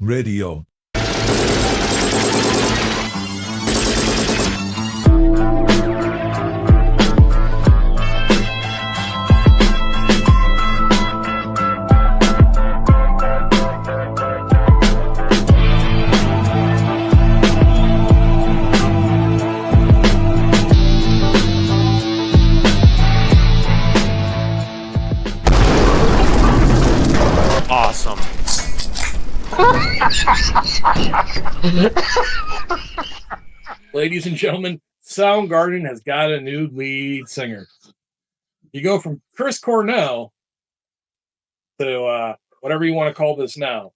Radio. Awesome. Ladies and gentlemen, Soundgarden has got a new lead singer. You go from Chris Cornell to whatever you want to call this now.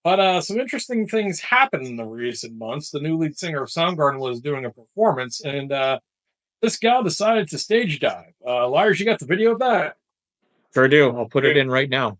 But some interesting things happened in the recent months. The new lead singer of Soundgarden was doing a performance, and this gal decided to stage dive. Lars, you got the video of that? Sure do. I'll put it in right now.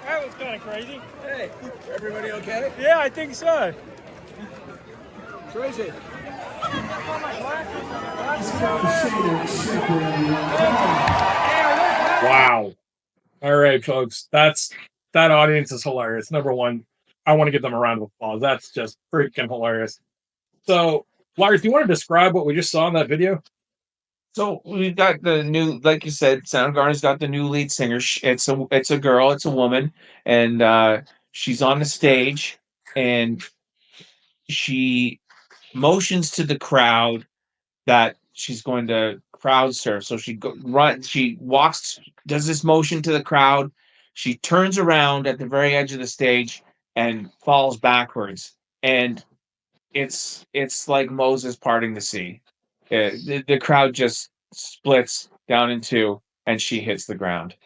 That was kind of crazy. Hey, everybody okay? Yeah, I think so. Crazy. Wow. All right, folks. That audience is hilarious. Number one, I want to give them a round of applause. That's just freaking hilarious. So, Lars, do you want to describe what we just saw in that video? So we've got the new, like you said, Soundgarden's got the new lead singer. It's a girl, it's a woman, and she's on the stage, and she motions to the crowd that she's going to crowd surf. So she walks, does this motion to the crowd. She turns around at the very edge of the stage and falls backwards, and it's like Moses parting the sea. The crowd just splits down in two, and she hits the ground,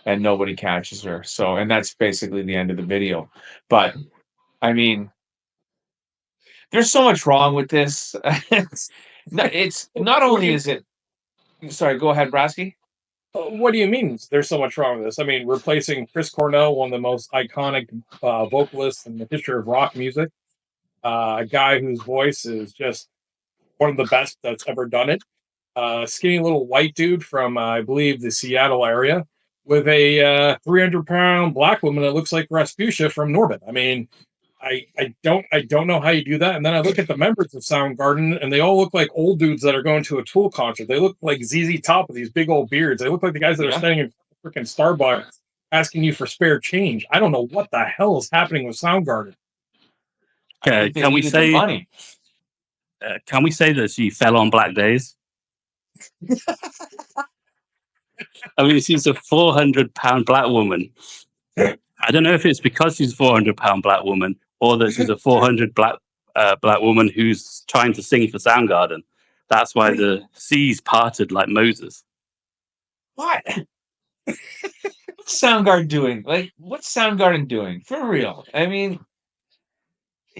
and nobody catches her. So, and that's basically the end of the video. But I mean, there's so much wrong with this. It's not only is it. Sorry, go ahead, Brasky. What do you mean there's so much wrong with this? I mean, replacing Chris Cornell, one of the most iconic vocalists in the history of rock music, a guy whose voice is just one of the best that's ever done it. Skinny little white dude from, I believe, the Seattle area with a 300-pound black woman that looks like Rasputia from Norbit. I mean, I don't know how you do that. And then I look at the members of Soundgarden, and they all look like old dudes that are going to a Tool concert. They look like ZZ Top with these big old beards. They look like the guys that are standing in freaking Starbucks asking you for spare change. I don't know what the hell is happening with Soundgarden. Can we say that she fell on black days? I mean, she's a 400-pound black woman. I don't know if it's because she's a 400-pound black woman or that she's a 400 black woman who's trying to sing for Soundgarden. That's why the seas parted like Moses. What? What's Soundgarden doing? Like, what's Soundgarden doing? For real. I mean,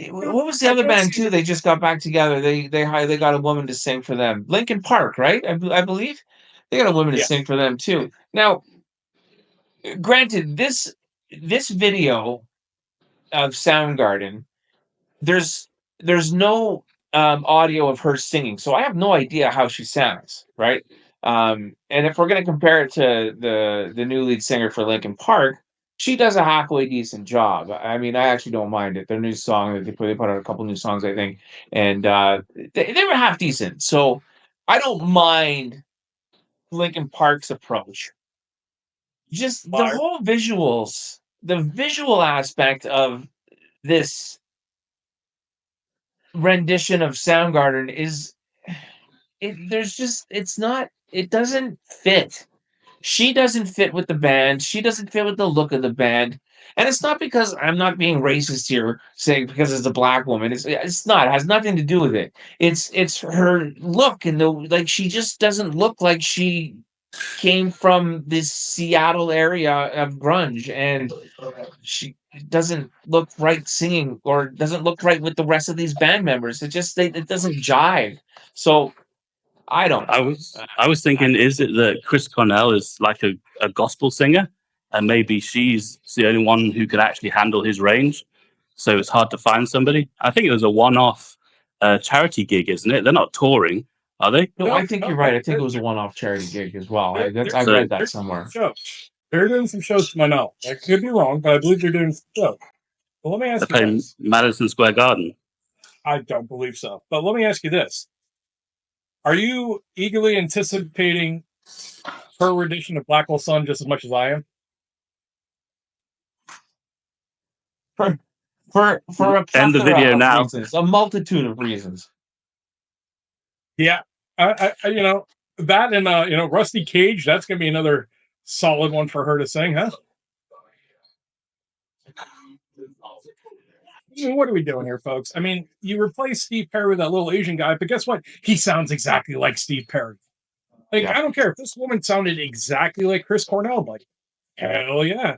what was the other band too? They just got back together. They got a woman to sing for them. Linkin Park, right? I believe they got a woman to sing for them too. Now, granted, this video of Soundgarden, there's no audio of her singing, so I have no idea how she sounds, right? And if we're going to compare it to the new lead singer for Linkin Park, she does a halfway decent job. I mean, I actually don't mind it. Their new song that they put out a couple new songs, I think, and they were half decent. So I don't mind Linkin Park's approach. Just the whole visuals, the visual aspect of this rendition of Soundgarden it doesn't fit. She doesn't fit with the band. She doesn't fit with the look of the band. And it's not because I'm not being racist here, saying because it's a black woman. It's not. It has nothing to do with it. It's her look and the like. She just doesn't look like she came from this Seattle area of grunge, and she doesn't look right singing, or doesn't look right with the rest of these band members. It doesn't jive. So I don't I know. was thinking, is it that Chris Cornell is like a gospel singer, and maybe she's the only one who could actually handle his range, so it's hard to find somebody. I think it was a one-off charity gig, isn't it? They're not touring, are they? No, I think you're right. I think it was a one-off charity gig as well. I read that somewhere. They're doing some shows to my knowledge. I could be wrong, but I believe they're doing some shows. But let me ask They're you playing this. Madison Square Garden. I don't believe so. But let me ask you this. Are you eagerly anticipating her rendition of Black Hole Sun just as much as I am? For a End the plethora video of now. reasons, a multitude of reasons. Yeah. I that and Rusty Cage, that's gonna be another solid one for her to sing, huh? I mean, what are we doing here, folks? I mean, you replace Steve Perry with that little Asian guy, but guess what? He sounds exactly like Steve Perry. Like, Yeah. I don't care if this woman sounded exactly like Chris Cornell. I'm like, hell yeah.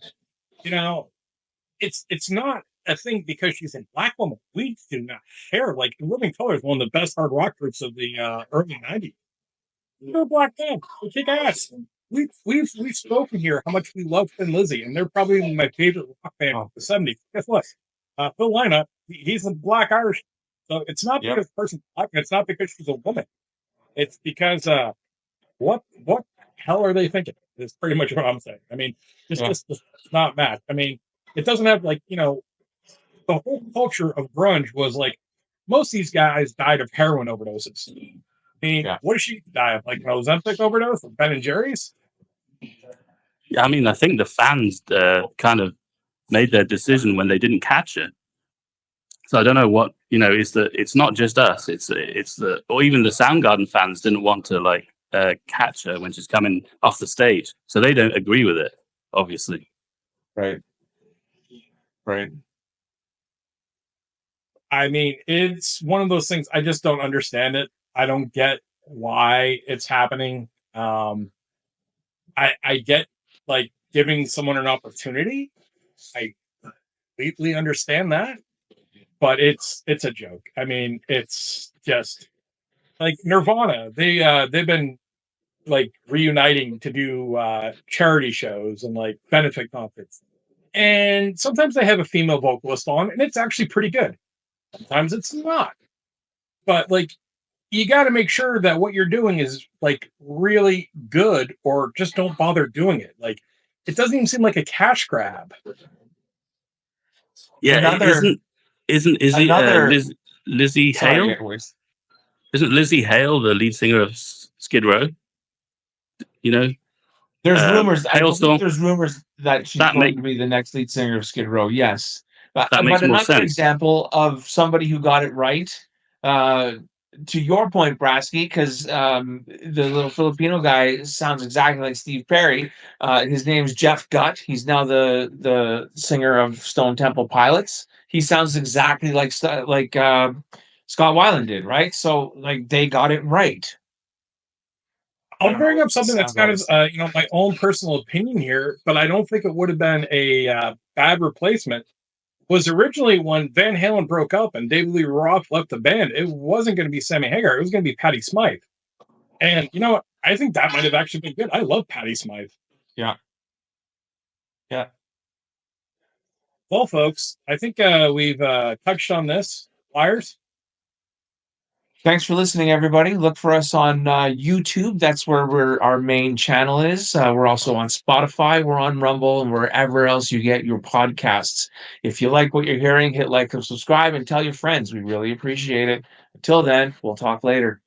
It's not a thing because she's a black woman. We do not care. Like, Living Color is one of the best hard rock groups of the early 90s. They're a black band. They kick ass. We've spoken here how much we love Thin Lizzy, and they're probably my favorite rock band of the 70s. Guess what? Phil Lynott, he's a black Irish. So it's not because the person's black, and it's not because she's a woman. It's because what hell are they thinking? Is pretty much what I'm saying. I mean, just not match. I mean, it doesn't have the whole culture of grunge was like most of these guys died of heroin overdoses. I mean, what did she die of? Like an Ozempic overdose or Ben and Jerry's? Yeah, I mean, I think the fans kind of made their decision when they didn't catch it. So I don't know what it's not just us. It's or even the Soundgarden fans didn't want to catch her when she's coming off the stage, so they don't agree with it, obviously. Right. I mean, it's one of those things. I just don't understand it. I don't get why it's happening. I get like giving someone an opportunity. I completely understand that, but it's a joke. I mean, it's just like Nirvana. They've been like reuniting to do charity shows and like benefit concerts, and sometimes they have a female vocalist on, and it's actually pretty good. Sometimes it's not, but like you got to make sure that what you're doing is like really good, or just don't bother doing it. Like it doesn't even seem like a cash grab. Yeah, isn't Lizzie Hale? Isn't Lizzie Hale the lead singer of Skid Row? There's rumors. Hailstorm. There's rumors that she's going to be the next lead singer of Skid Row. Yes, but makes more another sense. example of somebody who got it right. To your point, Brasky, because the little Filipino guy sounds exactly like Steve Perry. His name's Jeff Gutt. He's now the singer of Stone Temple Pilots. He sounds exactly like Scott Weiland did, right? So like they got it right. I'll bring up something that's kind of my own personal opinion here, but I don't think it would have been a bad replacement. Was originally when Van Halen broke up and David Lee Roth left the band, it wasn't going to be Sammy Hagar. It was going to be Patti Smythe. And you know what? I think that might have actually been good. I love Patti Smythe. Yeah. Well, folks, I think we've touched on this. Wires. Thanks for listening, everybody. Look for us on YouTube. That's where our main channel is. We're also on Spotify. We're on Rumble and wherever else you get your podcasts. If you like what you're hearing, hit like and subscribe and tell your friends. We really appreciate it. Until then, we'll talk later.